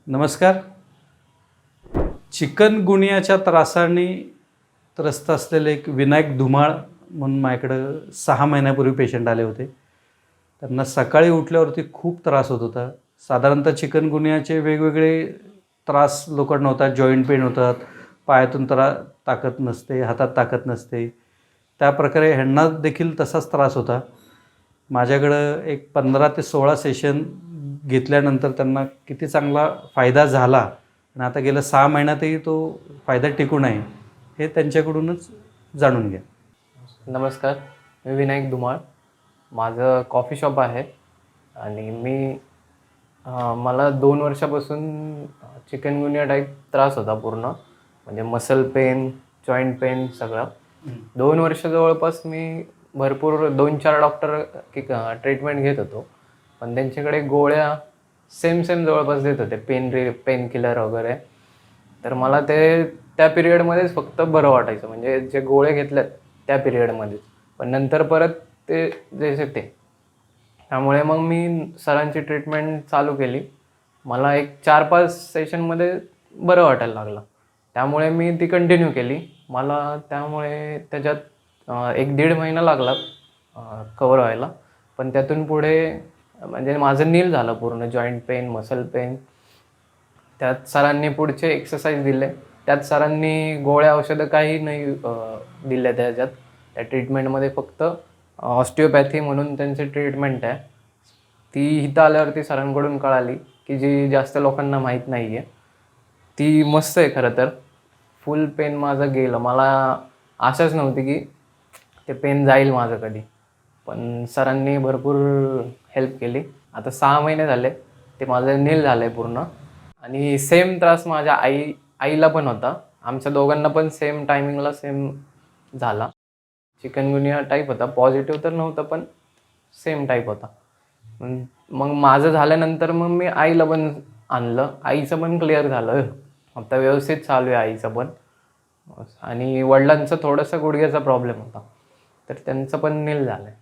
नमस्कार. चिकनगुनियाच्या त्रासाने त्रस्त असलेले एक विनायक धुमाळ म्हणून माझ्याकडं 6 महिन्यापूर्वी पेशंट आले होते. त्यांना सकाळी उठल्यावरती खूप त्रास होत होता. साधारणतः चिकनगुनियाचे वेगवेगळे त्रास लोकांना होतात. जॉईंट पेन होतात, पायातून ताकद नसते, हातात ताकद नसते. त्याप्रकारे ह्यांना देखील तसाच त्रास होता. माझ्याकडं एक 15 ते 16 सेशन घेतल्यानंतर त्यांना किती चांगला फायदा झाला आणि आता गेल्या 6 महिन्यातही तो फायदा टिकून आहे, हे त्यांच्याकडूनच जाणून घ्या. नमस्कार, मी विनायक धुमाळ. माझं कॉफी शॉप आहे आणि मला 2 वर्षापासून चिकनगुनिया टाईप त्रास होता पूर्ण. म्हणजे मसल पेन, जॉईंट पेन सगळं. 2 वर्ष जवळपास मी भरपूर 2-4 डॉक्टर ट्रीटमेंट घेत होतो. पण त्यांच्याकडे गोळ्या सेम जवळपास देत होते, पेन किलर वगैरे. तर मला ते त्या पिरियडमध्येच फक्त बरं वाटायचं, म्हणजे जे गोळे घेतल्यात त्या पिरियडमध्येच. पण नंतर परत ते जसे ते. त्यामुळे मग मी सरांची ट्रीटमेंट चालू केली. मला एक 4-5 सेशनमध्ये बरं वाटायला लागलं. त्यामुळे मी ती कंटिन्यू केली. मला त्यामुळे त्याच्यात 1-1.5 महिना लागला कवर व्हायला. पण त्यातून पुढे म्हणजे माझं नील झालं पूर्ण, जॉईंट पेन, मसल पेन. त्यात सरांनी पुढचे एक्सरसाइज दिले. त्यात सरांनी गोळ्या औषधं काही नाही दिल्या त्याच्यात. त्या ट्रीटमेंटमध्ये फक्त ऑस्टिओपॅथी म्हणून त्यांची ट्रीटमेंट आहे. ती इथं आल्यावरती सरांकडून कळाली, की जी जास्त लोकांना माहीत नाही आहे. ती मस्त आहे खरं तर. फुल पेन माझं गेलं. मला आशाच नव्हती की ते पेन जाईल माझं कधी. पण सरांनी भरपूर हेल्प केली. आता 6 महिने झाले ते माझं नील झालं आहे पूर्ण. आणि सेम त्रास माझ्या आईला पण होता. आमच्या दोघांना पण सेम टायमिंगला सेम झाला. चिकनगुनिया टाईप होता. पॉझिटिव्ह तर नव्हतं, पण सेम टाईप होता. मग माझं झाल्यानंतर मग मी आईला पण आणलं. आईचं पण क्लिअर झालं. आता व्यवस्थित चालू आहे आईचं पण. आणि वडिलांचं थोडंसं गुडघ्याचा प्रॉब्लेम होता, तर त्यांचं पण नील झालं आहे.